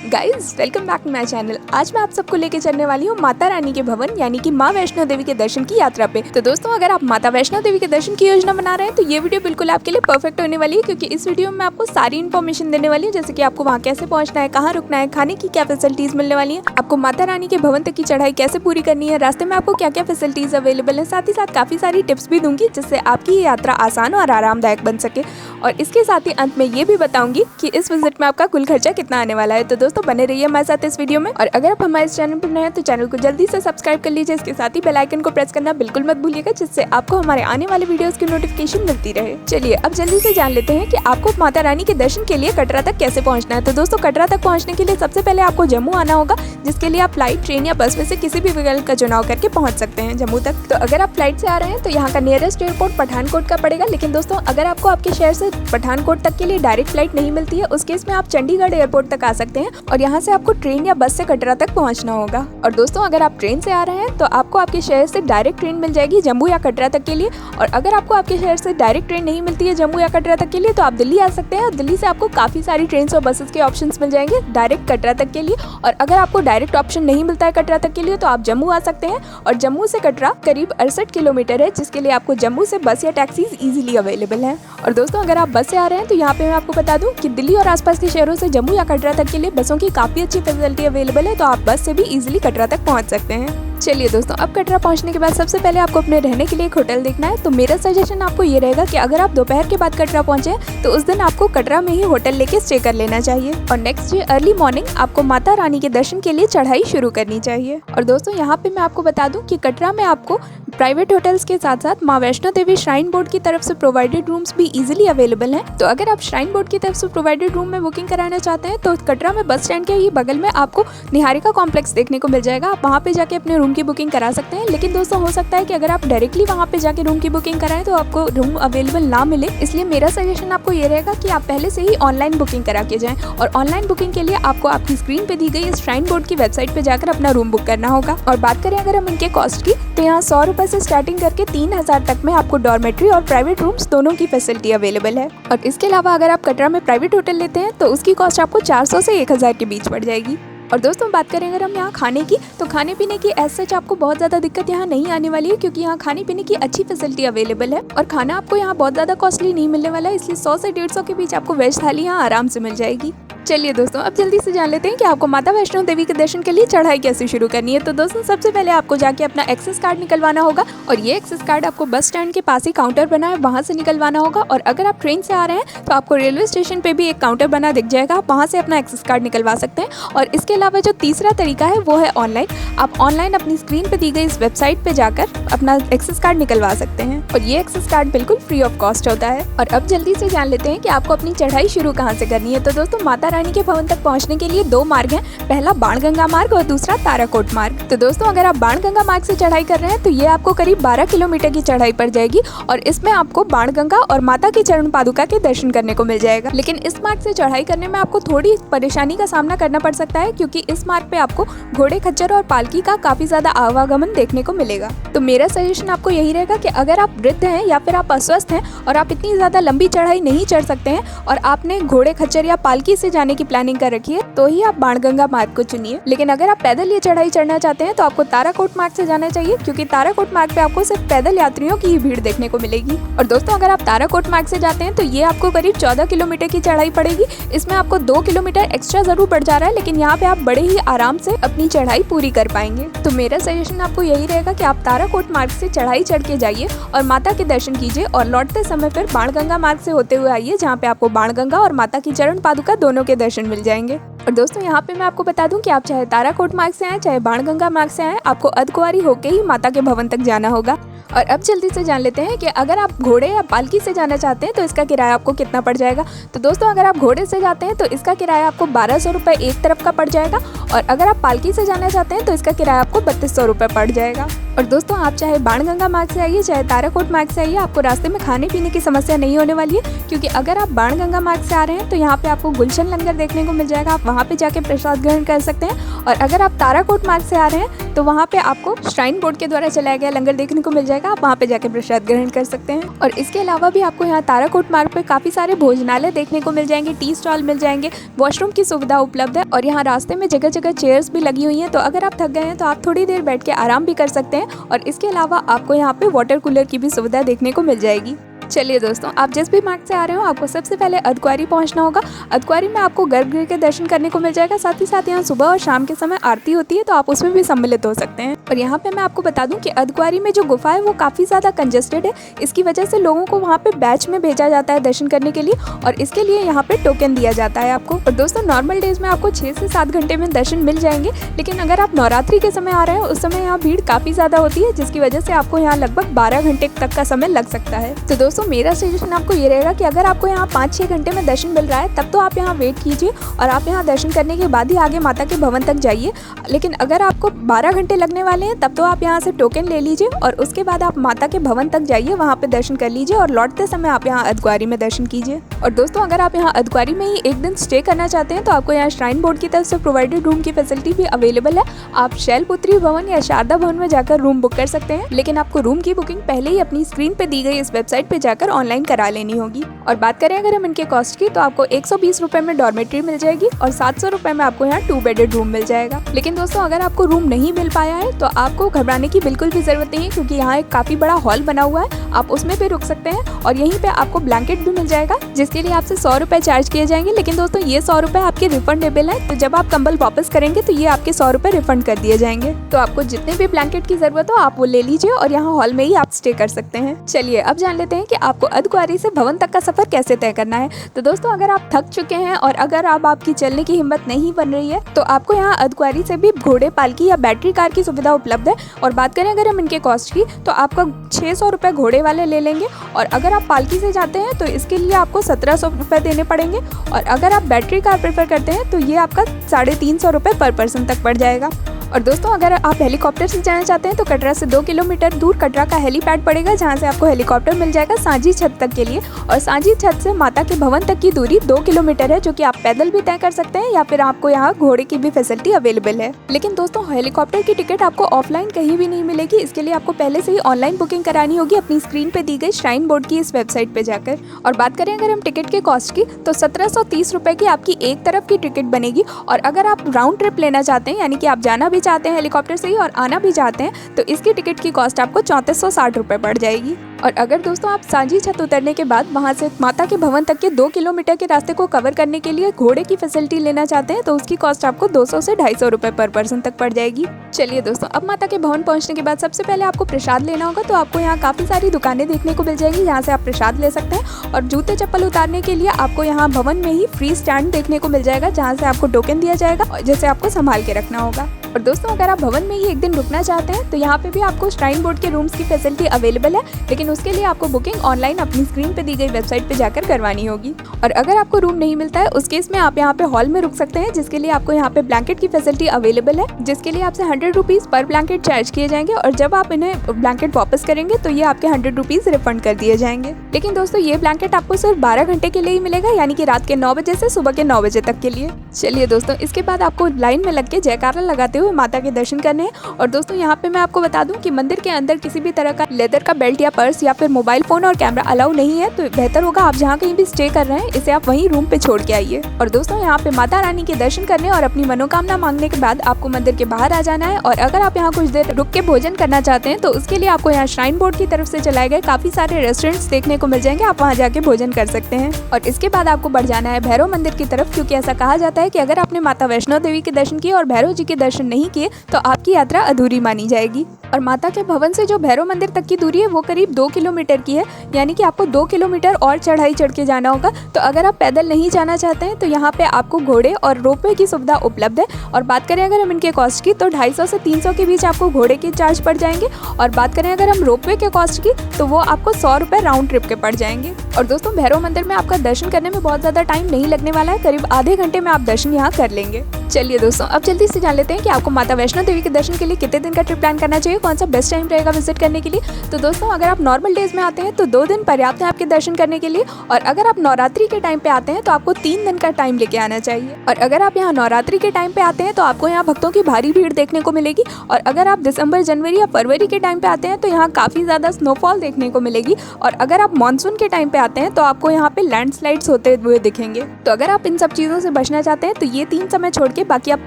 Guys welcome back to my channel. आज मैं आप सबको लेके चलने वाली हूँ माता रानी के भवन यानी कि माँ वैष्णो देवी के दर्शन की यात्रा पे। तो दोस्तों अगर आप माता वैष्णो देवी के दर्शन की योजना बना रहे हैं तो ये वीडियो बिल्कुल आपके लिए परफेक्ट होने वाली है, क्योंकि इस वीडियो में मैं आपको सारी इन्फॉर्मेशन देने वाली हूँ, जैसे कि आपको वहाँ कैसे पहुँचना है, कहाँ रुकना है, खाने की क्या फैसिलिटीज मिलने वाली है, आपको माता रानी के भवन तक की चढ़ाई कैसे पूरी करनी है, रास्ते में आपको क्या क्या फैसिलिटीज अवेलेबल है, साथ ही साथ काफी सारी टिप्स भी दूंगी जिससे आपकी ये यात्रा आसान और आरामदायक बन सके। और इसके साथ ही अंत में ये भी बताऊंगी कि इस विजिट में आपका कुल खर्चा कितना आने वाला है। तो दोस्तों बने रहिए हमारे साथ इस वीडियो में। और अगर आप हमारे चैनल पर नए हैं तो चैनल को जल्दी से सब्सक्राइब कर लीजिए, इसके साथ ही बेल आइकन को प्रेस करना बिल्कुल मत भूलिएगा, जिससे आपको हमारे आने वाले वीडियोस की नोटिफिकेशन मिलती रहे। चलिए अब जल्दी से जान लेते हैं कि आपको माता रानी के दर्शन के लिए कटरा तक कैसे पहुंचना है। तो दोस्तों कटरा तक पहुंचने के लिए सबसे पहले आपको जम्मू आना होगा, जिसके लिए आप फ्लाइट, ट्रेन या बस में से किसी भी विकल्प का चुनाव करके पहुंच सकते हैं जम्मू तक। तो अगर आप फ्लाइट से आ रहे हैं तो यहाँ का नियरेस्ट एयरपोर्ट पठानकोट का पड़ेगा, लेकिन दोस्तों अगर आपको आपके शहर से पठानकोट तक के लिए डायरेक्ट फ्लाइट नहीं मिलती है, उस केस में आप चंडीगढ़ एयरपोर्ट तक आ सकते हैं और यहाँ से आपको ट्रेन या बस से कटरा तक पहुँचना होगा। और दोस्तों अगर आप ट्रेन से आ रहे हैं तो आपको आपके शहर से डायरेक्ट ट्रेन मिल जाएगी जम्मू या कटरा तक के लिए। और अगर आपको आपके शहर से डायरेक्ट ट्रेन नहीं मिलती है जम्मू या कटरा तक के लिए तो आप दिल्ली आ सकते हैं, और दिल्ली से आपको काफी सारी ट्रेन और बसेस के ऑप्शंस मिल जाएंगे डायरेक्ट कटरा तक के लिए। और अगर आपको डायरेक्ट ऑप्शन नहीं मिलता है कटरा तक के लिए तो आप जम्मू आ सकते हैं, और जम्मू से कटरा करीब 68 किलोमीटर है, जिसके लिए आपको जम्मू से बस या टैक्सीज इजीली अवेलेबल है। और दोस्तों अगर आप बस से आ रहे हैं तो यहाँ पे मैं आपको बता दूं कि दिल्ली और आसपास के शहरों से जम्मू या कटरा तक के लिए बसों की काफी अच्छी फैसिलिटी अवेलेबल है, तो आप बस से भी इजीली कटरा तक पहुँच सकते हैं। चलिए दोस्तों अब कटरा पहुंचने के बाद सबसे पहले आपको अपने रहने के लिए एक होटल देखना है। तो मेरा सजेशन आपको ये रहेगा कि अगर आप दोपहर के बाद कटरा पहुंचे तो उस दिन आपको कटरा में ही होटल लेके स्टे कर लेना चाहिए, और नेक्स्ट डे अर्ली मॉर्निंग आपको माता रानी के दर्शन के लिए चढ़ाई शुरू करनी चाहिए। और दोस्तों यहाँ पे मैं आपको बता दूं कि कटरा में आपको प्राइवेट होटल्स के साथ साथ माँ वैष्णो देवी श्राइन बोर्ड की तरफ से प्रोवाइडेड रूम्स भी इजीली अवेलेबल हैं। तो अगर आप श्राइन बोर्ड की तरफ से प्रोवाइडेड रूम में बुकिंग कराना चाहते हैं तो कटरा में बस स्टैंड के ही बगल में आपको निहारिका कॉम्प्लेक्स देखने को मिल जाएगा, आप वहाँ पे जाके अपने रूम की बुकिंग करा सकते हैं। लेकिन दोस्तों हो सकता है कि अगर आप डायरेक्टली वहाँ पे जाके रूम की बुकिंग कराएं तो आपको रूम अवेलेबल ना मिले, इसलिए मेरा सजेशन आपको ये रहेगा कि आप पहले से ही ऑनलाइन बुकिंग करा के जाएं। और ऑनलाइन बुकिंग के लिए आपको आपकी स्क्रीन पे दी गई इस श्राइन बोर्ड की वेबसाइट पे जाकर अपना रूम बुक करना होगा। और बात करें अगर हम इनके कॉस्ट की तो यहाँ 100 रुपए से स्टार्टिंग करके 3000 तक में आपको डॉर्मेट्री और प्राइवेट रूम्स दोनों की फैसिलिटी अवेलेबल है। और इसके अलावा अगर आप कटरा में प्राइवेट होटल लेते हैं तो उसकी कॉस्ट आपको 400 से 1000 के बीच पड़ जाएगी। और दोस्तों बात करें अगर हम यहाँ खाने की, तो खाने पीने की एज सच आपको बहुत ज़्यादा दिक्कत यहाँ नहीं आने वाली है, क्योंकि यहाँ खाने पीने की अच्छी फैसिलिटी अवेलेबल है और खाना आपको यहाँ बहुत ज़्यादा कॉस्टली नहीं मिलने वाला है, इसलिए 100 से 150 के बीच आपको वेज थाली यहाँ आराम से मिल जाएगी। चलिए दोस्तों अब जल्दी से जान लेते हैं कि आपको माता वैष्णो देवी के दर्शन के लिए चढ़ाई कैसे शुरू करनी है। तो दोस्तों सबसे पहले आपको जाके अपना एक्सेस कार्ड निकलवाना होगा, और ये एक्सेस कार्ड आपको बस स्टैंड के पास ही काउंटर बना है वहाँ से निकलवाना होगा। और अगर आप ट्रेन से आ रहे हैं तो आपको रेलवे स्टेशन पे भी एक काउंटर बना दिख जाएगा, आप वहाँ से अपना एक्सेस कार्ड निकलवा सकते हैं। और इसके अलावा जो तीसरा तरीका है वो है ऑनलाइन। आप ऑनलाइन अपनी स्क्रीन पे दी गई इस वेबसाइट पे जाकर अपना एक्सेस कार्ड निकलवा सकते हैं, और ये एक्सेस कार्ड बिल्कुल फ्री ऑफ कॉस्ट होता है। और अब जल्दी से जान लेते हैं कि आपको अपनी चढ़ाई शुरू कहाँ से करनी है। तो दोस्तों माता रानी के भवन तक पहुंचने के लिए 2 मार्ग हैं, पहला बाणगंगा मार्ग और दूसरा ताराकोट मार्ग। तो दोस्तों अगर आप बाणगंगा मार्ग से चढ़ाई कर रहे हैं तो ये आपको करीब 12 किलोमीटर की चढ़ाई पड़ जाएगी, और इसमें आपको बाणगंगा और माता की चरण पादुका के दर्शन करने को मिल जाएगा। लेकिन इस मार्ग से चढ़ाई करने में आपको थोड़ी परेशानी का सामना करना पड़ सकता है, क्योंकि इस मार्ग पे आपको घोड़े, खच्चर और पालकी का काफी ज्यादा आवागमन देखने को मिलेगा। तो मेरा सजेशन आपको यही रहेगा कि अगर आप वृद्ध हैं या फिर आप अस्वस्थ हैं और आप इतनी ज्यादा लंबी चढ़ाई नहीं चढ़ सकते हैं और आपने घोड़े, खच्चर या पालकी से जाने की प्लानिंग कर रखी है तो ही आप बाणगंगा मार्ग को चुनिए। लेकिन अगर आप पैदल ये चढ़ाई चढ़ना चाहते हैं तो आपको ताराकोट मार्ग से जाना चाहिए, क्योंकि ताराकोट मार्ग पे आपको सिर्फ पैदल यात्रियों की ही भीड़ देखने को मिलेगी। और दोस्तों अगर आप ताराकोट मार्ग से जाते हैं तो ये आपको करीब 14 किलोमीटर की चढ़ाई पड़ेगी। इसमें आपको 2 किलोमीटर एक्स्ट्रा जरूर पड़ जा रहा है, लेकिन यहाँ पे आप बड़े ही आराम से अपनी चढ़ाई पूरी कर पाएंगे। तो मेरा सजेशन आपको यही रहेगा कि आप ताराकोट मार्ग से चढ़ाई चढ़ के जाइए और माता के दर्शन कीजिए, और लौटते समय फिर बाणगंगा मार्ग से होते हुए आइए, जहाँ पे आपको बाणगंगा और माता की चरण पादुका दोनों के दर्शन मिल जाएंगे। और दोस्तों यहाँ पे मैं आपको बता दूं कि आप चाहे ताराकोट मार्ग से आए चाहे बाणगंगा मार्ग से आए, आपको अर्धकुंवारी होके ही माता के भवन तक जाना होगा। और अब जल्दी से जान लेते हैं कि अगर आप घोड़े या पालकी से जाना चाहते हैं तो इसका किराया आपको कितना पड़ जाएगा। तो दोस्तों अगर आप घोड़े से जाते हैं तो इसका किराया आपको 1200 रुपये एक तरफ का पड़ जाएगा, और अगर आप पालकी से जाना चाहते हैं तो इसका किराया आपको 3200 रुपये पड़ जाएगा। और दोस्तों आप चाहे बाणगंगा मार्ग से आइए चाहे ताराकोट मार्ग से आइए, आपको रास्ते में खाने पीने की समस्या नहीं होने वाली है, क्योंकि अगर आप बाणगंगा मार्ग से आ रहे हैं तो यहाँ पे आपको गुलशन लंगर देखने को मिल जाएगा, आप वहाँ पे जाके प्रसाद ग्रहण कर सकते हैं। और अगर आप ताराकोट मार्ग से आ रहे हैं तो वहाँ पे आपको श्राइन बोर्ड के द्वारा चलाया गया लंगर देखने को मिल जाएगा, जाएगा, आप वहाँ पे जाके प्रसाद ग्रहण कर सकते हैं। और इसके अलावा भी आपको यहाँ ताराकोट मार्ग पे काफ़ी सारे भोजनालय देखने को मिल जाएंगे, टी स्टॉल मिल जाएंगे, वॉशरूम की सुविधा उपलब्ध है और यहाँ रास्ते में जगह जगह चेयर्स भी लगी हुई हैं, तो अगर आप थक गए हैं तो आप थोड़ी देर बैठ के आराम भी कर सकते हैं। और इसके अलावा आपको यहाँ पे वाटर कूलर की भी सुविधा देखने को मिल जाएगी। चलिए दोस्तों, आप जिस भी मार्ग से आ रहे हो आपको सबसे पहले अर्धकुंवारी पहुंचना होगा। अर्धकुंवारी में आपको गर्भगृह के दर्शन करने को मिल जाएगा, साथ ही साथ यहाँ सुबह और शाम के समय आरती होती है, तो आप उसमें भी सम्मिलित हो सकते हैं। और यहाँ पे मैं आपको बता दूं कि अर्धकुंवारी में जो गुफा है वो काफ़ी ज़्यादा कंजेस्टेड है, इसकी वजह से लोगों को वहाँ पे बैच में भेजा जाता है दर्शन करने के लिए और इसके लिए यहाँ पे टोकन दिया जाता है आपको। और दोस्तों नॉर्मल डेज में आपको 6 से 7 घंटे में दर्शन मिल जाएंगे, लेकिन अगर आप नवरात्रि के समय आ रहे हो उस समय यहाँ भीड़ काफ़ी ज़्यादा होती है, जिसकी वजह से आपको यहाँ लगभग 12 घंटे तक का समय लग सकता है। तो दोस्तों मेरा सजेशन आपको ये रहेगा कि अगर आपको यहाँ 5-6 घंटे में दर्शन मिल रहा है तब तो आप यहाँ वेट कीजिए और आप यहाँ दर्शन करने के बाद ही आगे माता के भवन तक जाइए। लेकिन अगर आपको 12 घंटे लगने वाले हैं तब तो आप यहाँ से टोकन ले लीजिए और उसके बाद आप माता के भवन तक जाइए, वहाँ पे दर्शन कर लीजिए और लौटते समय आप यहाँ अर्धकुंवारी में दर्शन कीजिए। और दोस्तों अगर आप यहाँ अर्धकुंवारी में ही एक दिन स्टे करना चाहते हैं तो आपको यहाँ श्राइन बोर्ड की तरफ से प्रोवाइडेड रूम की फैसिलिटी भी अवेलेबल है। आप शैलपुत्री भवन या शारदा भवन में जाकर रूम बुक कर सकते हैं, लेकिन आपको रूम की बुकिंग पहले ही अपनी स्क्रीन पे दी गई इस वेबसाइट पे जाकर ऑनलाइन करा लेनी होगी। और बात करें अगर हम इनके कॉस्ट की, तो आपको 120 रुपए में डॉर्मेट्री मिल जाएगी और 700 रुपए में आपको यहाँ 2 बेडेड रूम मिल जाएगा। लेकिन दोस्तों अगर आपको रूम नहीं मिल पाया है तो आपको घबराने की बिल्कुल भी जरूरत नहीं है, क्योंकि यहाँ एक काफी बड़ा हॉल बना हुआ है, आप उसमें भी रुक सकते हैं और यहीं पे आपको ब्लैंकेट भी मिल जाएगा, जिसके लिए आपसे 100 रुपए चार्ज किए जाएंगे। लेकिन दोस्तों ये 100 रुपए आपके रिफंडेबल है, तो जब आप कंबल वापस करेंगे तो ये आपके 100 रुपए रिफंड कर दिए जाएंगे। तो आपको जितने भी ब्लैंकेट की जरूरत हो आप वो ले लीजिए और यहाँ हॉल में ही आप स्टे कर सकते हैं। चलिए अब जान लेते हैं कि आपको अर्धकुंवारी से भवन तक का सफर कैसे तय करना है। तो दोस्तों अगर आप थक चुके हैं और अगर अब आपकी चलने की हिम्मत नहीं बन रही है तो आपको यहाँ अर्धकुंवारी से भी घोड़े, पालकी या बैटरी कार की सुविधा उपलब्ध है। और बात करें अगर हम इनके कॉस्ट की, तो आपका 600 रुपए घोड़े वाले ले लेंगे और अगर आप पालकी से जाते हैं तो इसके लिए आपको 1700 रुपए देने पड़ेंगे और अगर आप बैटरी कार प्रेफर करते हैं तो ये आपका 350 रुपए पर पर्सन तक पड़ जाएगा। और दोस्तों अगर आप हेलीकॉप्टर से जाना चाहते हैं तो कटरा से 2 किलोमीटर दूर कटरा का हेलीपैड पड़ेगा, जहां से आपको हेलीकॉप्टर मिल जाएगा सांझी छत तक के लिए। और सांझी छत से माता के भवन तक की दूरी 2 किलोमीटर है, जो कि आप पैदल भी तय कर सकते हैं या फिर आपको यहाँ घोड़े की भी फैसिलिटी अवेलेबल है। लेकिन दोस्तों हेलीकॉप्टर की टिकट आपको ऑफलाइन कहीं भी नहीं मिलेगी, इसके लिए आपको पहले से ही ऑनलाइन बुकिंग करानी होगी अपनी स्क्रीन पे दी गई श्राइन बोर्ड की इस वेबसाइट पे जाकर। और बात करें अगर हम टिकट के कॉस्ट की, तो 1730 रुपए की आपकी एक तरफ की टिकट बनेगी। और अगर आप राउंड ट्रिप लेना चाहते हैं, यानी कि आप जाना भी चाहते हैं हेलीकॉप्टर से ही और आना भी चाहते हैं, तो इसकी टिकट की कॉस्ट आपको 3460 रुपए पड़ जाएगी। और अगर दोस्तों आप सांझी छत उतरने के बाद वहां से माता के भवन तक के 2 किलोमीटर के रास्ते को कवर करने के लिए घोड़े की फैसिलिटी लेना चाहते हैं, तो उसकी कॉस्ट आपको 200 से 250 रुपए पर पर्सन तक पड़ जाएगी। चलिए दोस्तों, अब माता के भवन पहुंचने के बाद सबसे पहले आपको प्रसाद लेना होगा, तो आपको यहाँ काफी सारी दुकानें देखने को मिल जाएगी जहाँ से आप प्रसाद ले सकते हैं। और जूते चप्पल उतारने के लिए आपको यहाँ भवन में ही फ्री स्टैंड देखने को मिल जाएगा, जहाँ से आपको टोकन दिया जाएगा जिसे आपको संभाल के रखना होगा। और दोस्तों अगर आप भवन में ही एक दिन रुकना चाहते हैं तो यहाँ पे भी आपको श्राइन बोर्ड के रूम्स की फैसिलिटी अवेलेबल है, लेकिन उसके लिए आपको बुकिंग ऑनलाइन अपनी स्क्रीन पे दी गई वेबसाइट पे जाकर करवानी होगी। और अगर आपको रूम नहीं मिलता है उस केस में आप यहाँ पे हॉल में रुक सकते हैं, जिसके लिए आपको यहाँ पे ब्लैंकेट की फैसिलिटी अवेलेबल है, जिसके लिए आपसे 100 रुपीज पर ब्लैंकेट चार्ज किए जाएंगे और जब आप इन्हें ब्लैंकेट वापस करेंगे तो ये आपके 100 रुपीज रिफंड कर दिए जाएंगे। लेकिन दोस्तों ये ब्लैंकेट आपको सिर्फ 12 घंटे के लिए ही मिलेगा, यानी कि रात के 9 बजे से सुबह के 9 बजे तक के लिए। चलिए दोस्तों, इसके बाद आपको लाइन में लग के जयकारा लगाते हुए माता के दर्शन करने हैं। और दोस्तों यहाँ पे मैं आपको बता दूं कि मंदिर के अंदर किसी भी तरह का लेदर का बेल्ट या पर्स या फिर मोबाइल फोन और कैमरा अलाउ नहीं है, तो बेहतर होगा आप जहाँ कहीं भी स्टे कर रहे हैं इसे आप वहीं रूम पे छोड़ के आइए। और दोस्तों यहाँ पे माता रानी के दर्शन करने और अपनी मनोकामना मांगने के बाद आपको मंदिर के बाहर आ जाना है। और अगर आप यहाँ कुछ देर रुक के भोजन करना चाहते हैं तो उसके लिए आपको यहाँ श्राइन बोर्ड की तरफ से चलाए गए काफी सारे रेस्टोरेंट्स देखने को मिल जाएंगे, आप वहाँ जाके भोजन कर सकते हैं। और इसके बाद आपको बढ़ जाना है भैरव मंदिर की तरफ, क्योंकि ऐसा कहा जाता है कि अगर आपने माता वैष्णो देवी के दर्शन किए और भैरव जी के दर्शन नहीं किए तो आपकी यात्रा अधूरी मानी जाएगी। और माता के भवन से जो भैरव मंदिर तक की दूरी है वो करीब 2 किलोमीटर की है, यानी कि आपको 2 किलोमीटर और चढ़ाई चढ़ के जाना होगा। तो अगर आप पैदल नहीं जाना चाहते हैं तो यहाँ पे आपको घोड़े और रोपवे की सुविधा उपलब्ध है। और बात करें अगर हम इनके कॉस्ट की, तो 250 से 300 के बीच आपको घोड़े के चार्ज पड़ जाएंगे। और बात करें अगर हम रोपवे के कॉस्ट की, तो वो आपको 100 रुपए राउंड ट्रिप के पड़ जाएंगे। और दोस्तों भैरव मंदिर में आपका दर्शन करने में बहुत ज्यादा टाइम नहीं लगने वाला है, करीब आधे घंटे में आप दर्शन यहाँ कर लेंगे। चलिए दोस्तों, अब जल्दी से जान लेते हैं कि आपको माता वैष्णो देवी के दर्शन के लिए कितने दिन का ट्रिप प्लान करना चाहिए। कौन सा बेस्ट टाइम रहेगा विजिट करने के लिए। तो दोस्तों अगर आप नॉर्मल डेज में आते हैं तो 2 दिन पर्याप्त है आपके दर्शन करने के लिए, और अगर आप नवरात्रि के टाइम पे आते हैं तो आपको 3 दिन का टाइम लेके आना चाहिए। और अगर आप यहाँ नवरात्रि के टाइम पे आते हैं तो आपको यहाँ भक्तों की भारी भीड़ देखने को मिलेगी, और अगर आप दिसंबर, जनवरी या फरवरी के टाइम पे आते हैं तो यहाँ काफ़ी ज़्यादा स्नोफॉल देखने को मिलेगी, और अगर आप मानसून के टाइम पे आते हैं तो आपको यहाँ पे लैंडस्लाइड्स होते हुए दिखेंगे। तो अगर आप इन सब चीज़ों से बचना चाहते हैं तो ये 3 समय छोड़ के बाकी आप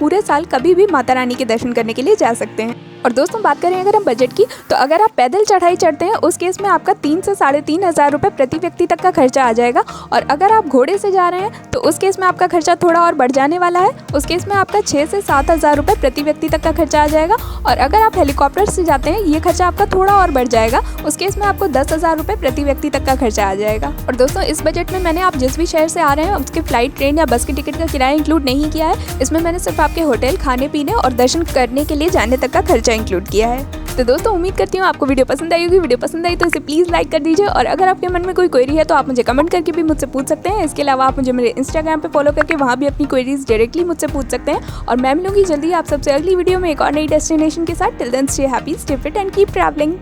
पूरे साल कभी भी माता रानी के दर्शन करने के लिए जा सकते हैं। और दोस्तों बात करें अगर हम बजट की, तो अगर आप पैदल चढ़ाई चढ़ते हैं उस केस में आपका 3 से 3,500 रुपये प्रति व्यक्ति तक का खर्चा आ जाएगा, और अगर आप घोड़े से जा रहे हैं तो उस केस में आपका खर्चा थोड़ा और बढ़ जाने वाला है। उस केस में आपका 6 से 7,000 रुपये प्रति व्यक्ति तक का खर्चा आ जाएगा, और अगर आप हेलीकॉप्टर से जाते हैं ये खर्चा आपका थोड़ा और बढ़ जाएगा। उस केस में आपको 10,000 रुपये प्रति व्यक्ति तक का खर्चा आ जाएगा। और दोस्तों इस बजट में मैंने आप जिस भी शहर से आ रहे हैं उसके फ्लाइट, ट्रेन या बस की टिकट का किराया इंक्लूड नहीं किया है। इसमें मैंने सिर्फ आपके होटल, खाने पीने और दर्शन करने के लिए जाने तक का खर्चा इंक्लूड किया है। तो दोस्तों उम्मीद करती हूँ आपको वीडियो पसंद आई होगी। वीडियो पसंद आई तो इसे प्लीज़ लाइक कर दीजिए, और अगर आपके मन में कोई क्वेरी है तो आप मुझे कमेंट करके भी मुझसे पूछ सकते हैं। इसके अलावा आप मुझे मेरे इंस्टाग्राम पे फॉलो करके वहाँ भी अपनी क्वेरीज डायरेक्टली मुझसे पूछ सकते हैं। और मैं मिलूंगी जल्दी आप सबसे अगली वीडियो में एक और नई डेस्टिनेशन के साथ। Till then stay happy, stay fit and keep travelling.